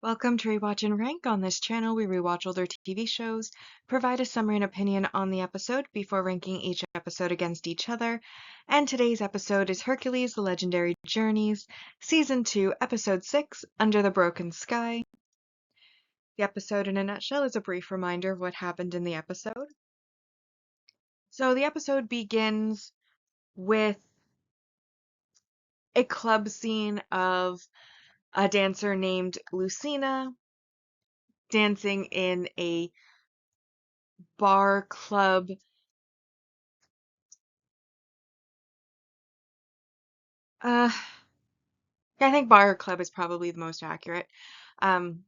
Welcome to Rewatch-and-Rank. On this channel, we rewatch older TV shows, provide a summary and opinion on the episode before ranking each episode against each other. And today's episode is Hercules, The Legendary Journeys, Season 2, Episode 6, Under the Broken Sky. The episode in a nutshell is a brief reminder of what happened in the episode. So the episode begins with a club scene of a dancer named Lucina dancing in a bar club. Uh, I think bar club is probably the most accurate. Um,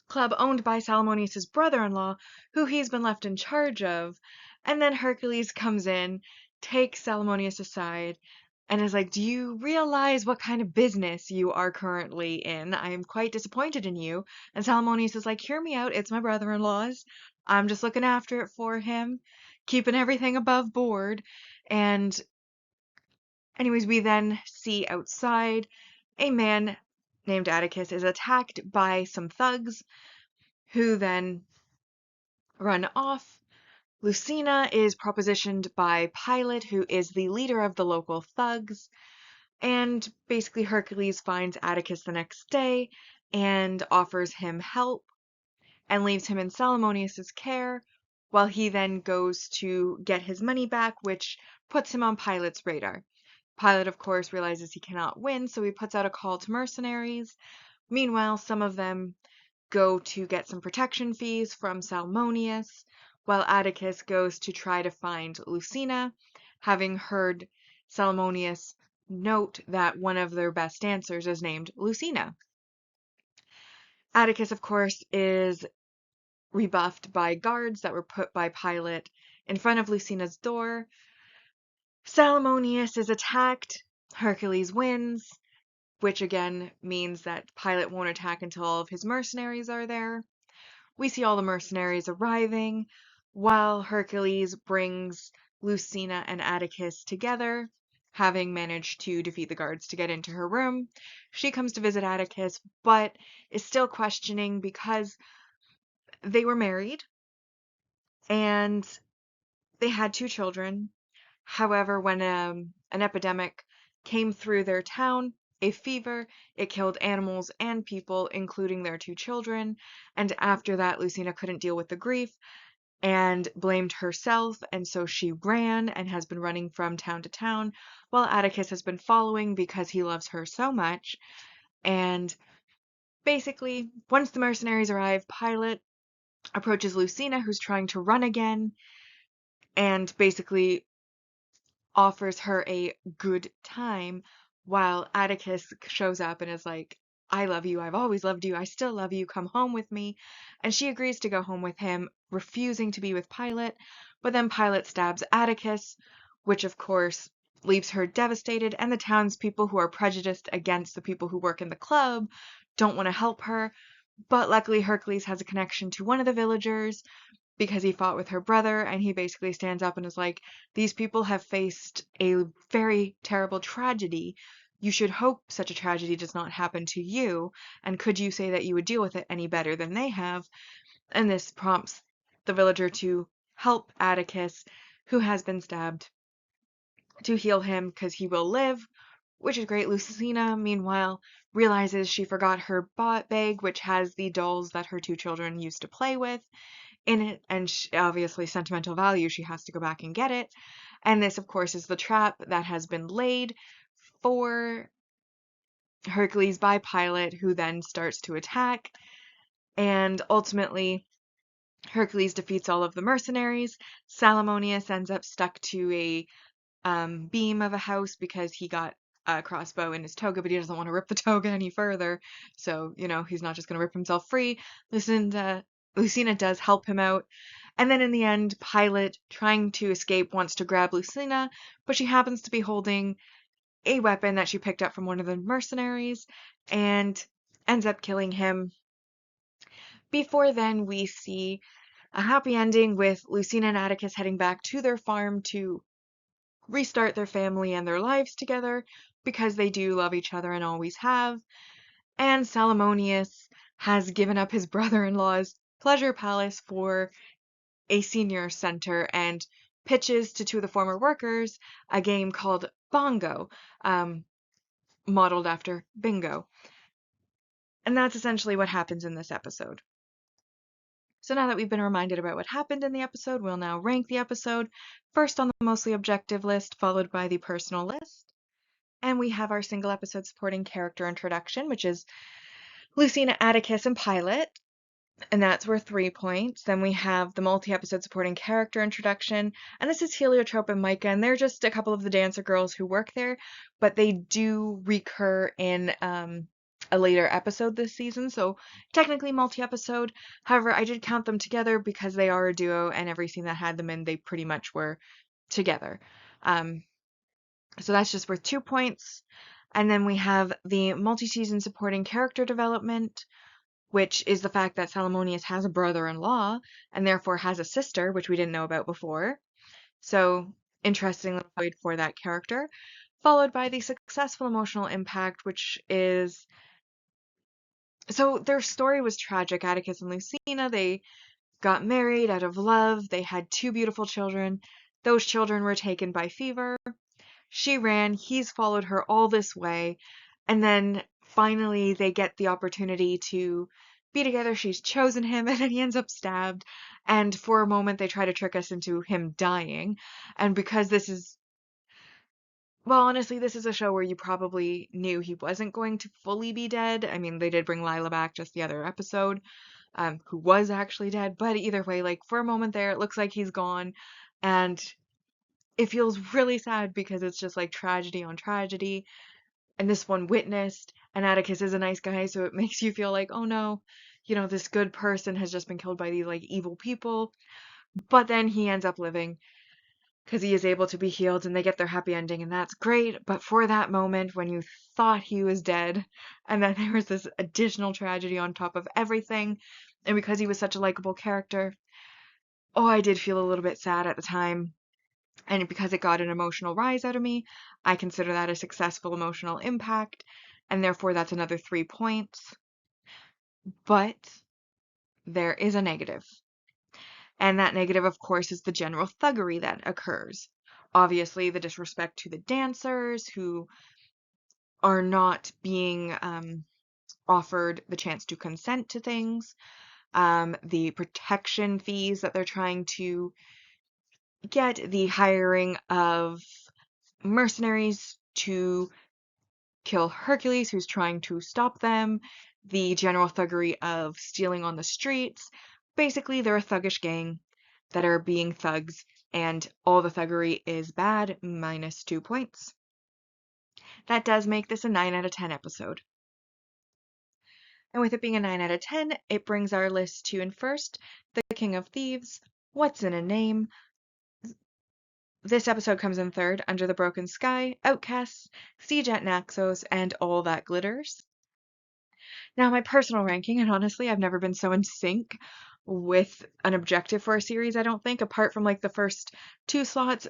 Club owned by Salomonius' brother-in-law, who he's been left in charge of. And then Hercules comes in, takes Salomonius aside, and is like, "Do you realize what kind of business you are currently in? I am quite disappointed in you." And Salomonius is like, "Hear me out. It's my brother-in-law's. I'm just looking after it for him, keeping everything above board." And anyways, we then see outside a man named Atticus is attacked by some thugs who then run off. Lucina is propositioned by Pilate, who is the leader of the local thugs, and basically Hercules finds Atticus the next day and offers him help and leaves him in Salomonius's care while he then goes to get his money back, which puts him on Pilate's radar. Pilate, of course, realizes he cannot win, so he puts out a call to mercenaries. Meanwhile, some of them go to get some protection fees from Salmonius, while Atticus goes to try to find Lucina, having heard Salmonius note that one of their best dancers is named Lucina. Atticus, of course, is rebuffed by guards that were put by Pilate in front of Lucina's door. Salmonius is attacked. Hercules wins, which again means that Pilate won't attack until all of his mercenaries are there. We see all the mercenaries arriving, while Hercules brings Lucina and Atticus together, having managed to defeat the guards to get into her room. She comes to visit Atticus, but is still questioning because they were married and they had 2 children. However, when an epidemic came through their town, a fever, it killed animals and people, including their 2 children. And after that, Lucina couldn't deal with the grief and blamed herself, and so she ran and has been running from town to town, while Atticus has been following because he loves her so much. And basically, once the mercenaries arrive, Pilate approaches Lucina, who's trying to run again, and basically offers her a good time, while Atticus shows up and is like, "I love you, I've always loved you, I still love you, come home with me." And she agrees to go home with him, refusing to be with Pilate, but then Pilate stabs Atticus, which of course leaves her devastated, and the townspeople who are prejudiced against the people who work in the club don't want to help her. But luckily Hercules has a connection to one of the villagers because he fought with her brother, and he basically stands up and is like, "These people have faced a very terrible tragedy. You should hope such a tragedy does not happen to you, and could you say that you would deal with it any better than they have?" And this prompts the villager to help Atticus, who has been stabbed, to heal him because he will live, which is great. Lucina, meanwhile, realizes she forgot her bag, which has the dolls that her 2 children used to play with in it, and obviously sentimental value, she has to go back and get it. And this, of course, is the trap that has been laid for Hercules by Pilate, who then starts to attack. And ultimately, Hercules defeats all of the mercenaries. Salomonius ends up stuck to a beam of a house because he got a crossbow in his toga, but he doesn't want to rip the toga any further. So, he's not just going to rip himself free. Lucina does help him out. And then in the end, Pilate, trying to escape, wants to grab Lucina, but she happens to be holding a weapon that she picked up from one of the mercenaries and ends up killing him. Before then, we see a happy ending with Lucina and Atticus heading back to their farm to restart their family and their lives together because they do love each other and always have. And Salomonius has given up his brother-in-law's pleasure palace for a senior center and pitches to two of the former workers a game called Bongo, um, modeled after Bingo. And that's essentially what happens in this episode. So now that we've been reminded about what happened in the episode, we'll now rank the episode, first on the mostly objective list, followed by the personal list. And we have our single episode supporting character introduction, which is Lucina, Atticus, and Pilate. And that's worth 3 points. Then we have the multi-episode supporting character introduction, and this is Heliotrope and Micah, and they're just a couple of the dancer girls who work there, but they do recur in a later episode this season, so technically multi-episode. However, I did count them together because they are a duo, and every scene that had them in, they pretty much were together. So that's just worth 2 points. And then we have the multi-season supporting character development, which is the fact that Salomonius has a brother-in-law and therefore has a sister, which we didn't know about before. So interesting little void for that character. Followed by the successful emotional impact, which is... So their story was tragic. Atticus and Lucina, they got married out of love. They had 2 beautiful children. Those children were taken by fever. She ran. He's followed her all this way. And then finally they get the opportunity to be together. She's chosen him, and then he ends up stabbed. And for a moment they try to trick us into him dying. And because this is, well, honestly, this is a show where you probably knew he wasn't going to fully be dead. I mean, they did bring Lila back just the other episode, who was actually dead. But either way, like, for a moment there, it looks like he's gone. And it feels really sad because it's just like tragedy on tragedy. And this one witnessed, and Atticus is a nice guy, so it makes you feel like, oh no, this good person has just been killed by these like evil people. But then he ends up living because he is able to be healed, and they get their happy ending, and that's great. But for that moment when you thought he was dead, and then there was this additional tragedy on top of everything, and because he was such a likable character, oh, I did feel a little bit sad at the time. And because it got an emotional rise out of me, I consider that a successful emotional impact, and therefore that's another 3 points. But there is a negative. And that negative, of course, is the general thuggery that occurs. Obviously, the disrespect to the dancers who are not being offered the chance to consent to things, the protection fees that they're trying to get, the hiring of mercenaries to kill Hercules, who's trying to stop them, the general thuggery of stealing on the streets. Basically, they're a thuggish gang that are being thugs, and all the thuggery is bad, minus 2 points. That does make this a 9 out of 10 episode. And with it being a 9 out of 10, it brings our list to, in first, The King of Thieves, What's in a Name. This episode comes in third, Under the Broken Sky, Outcasts, Siege at Naxos, and All That Glitters. Now, my personal ranking, and honestly, I've never been so in sync with an objective for a series, I don't think. Apart from like the first 2 slots,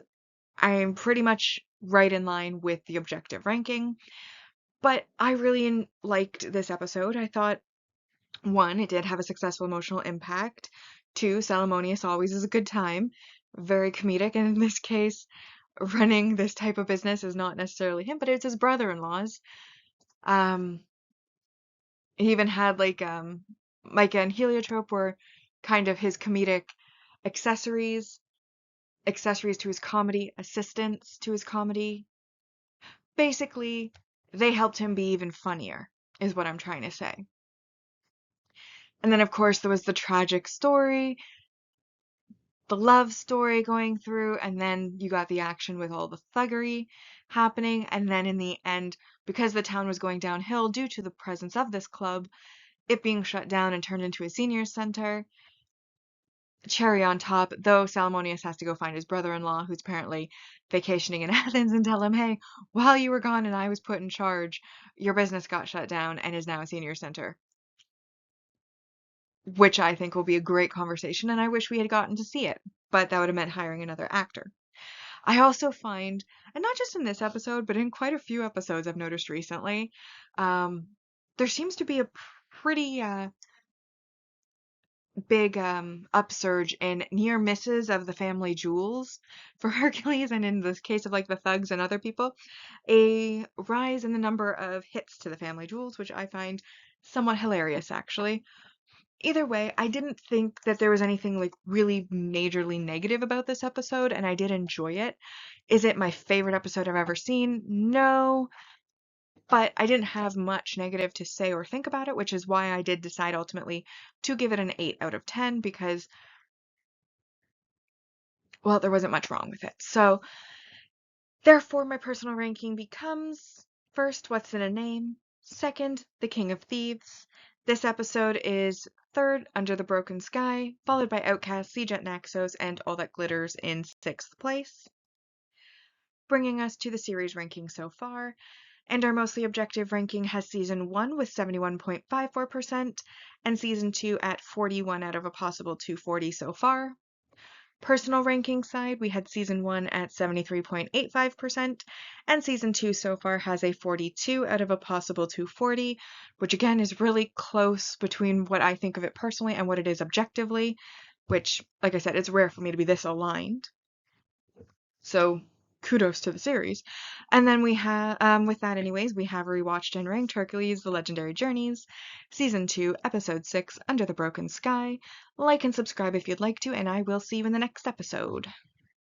I'm pretty much right in line with the objective ranking. But I really liked this episode. I thought, 1, it did have a successful emotional impact. 2, Salomonius always is a good time. Very comedic, and in this case, running this type of business is not necessarily him, but it's his brother-in-law's. He even had like Micah and Heliotrope were kind of his comedic accessories, accessories to his comedy, assistants to his comedy. Basically, they helped him be even funnier, is what I'm trying to say. And then, of course, there was the tragic story, the love story going through, and then you got the action with all the thuggery happening. And then in the end, because the town was going downhill due to the presence of this club, it being shut down and turned into a senior center. Cherry on top, though, Salomonius has to go find his brother-in-law, who's apparently vacationing in Athens, and tell him, hey, while you were gone and I was put in charge, your business got shut down and is now a senior center. Which I think will be a great conversation, and I wish we had gotten to see it, but that would have meant hiring another actor. I also find, and not just in this episode, but in quite a few episodes I've noticed recently, there seems to be pretty big upsurge in near misses of the family jewels for Hercules, and in the case of like the thugs and other people, a rise in the number of hits to the family jewels, which I find somewhat hilarious actually. Either way, I didn't think that there was anything like really majorly negative about this episode, and I did enjoy it. Is it my favorite episode I've ever seen? No, but I didn't have much negative to say or think about it, which is why I did decide ultimately to give it an 8 out of 10 because, well, there wasn't much wrong with it. So, therefore, my personal ranking becomes first, What's in a Name? Second, The King of Thieves. This episode is third, Under the Broken Sky, followed by Outcast, Siege at Naxos, and All That Glitters in sixth place. Bringing us to the series ranking so far. And our mostly objective ranking has season 1 with 71.54% and season 2 at 41 out of a possible 240 so far. Personal ranking side, we had season 1 at 73.85% and season 2 so far has a 42 out of a possible 240, which again is really close between what I think of it personally and what it is objectively, which, like I said, it's rare for me to be this aligned. So kudos to the series. And then we have, with that anyways, we have rewatched and ranked Hercules, The Legendary Journeys, Season 2, Episode 6, Under the Broken Sky. Like and subscribe if you'd like to, and I will see you in the next episode.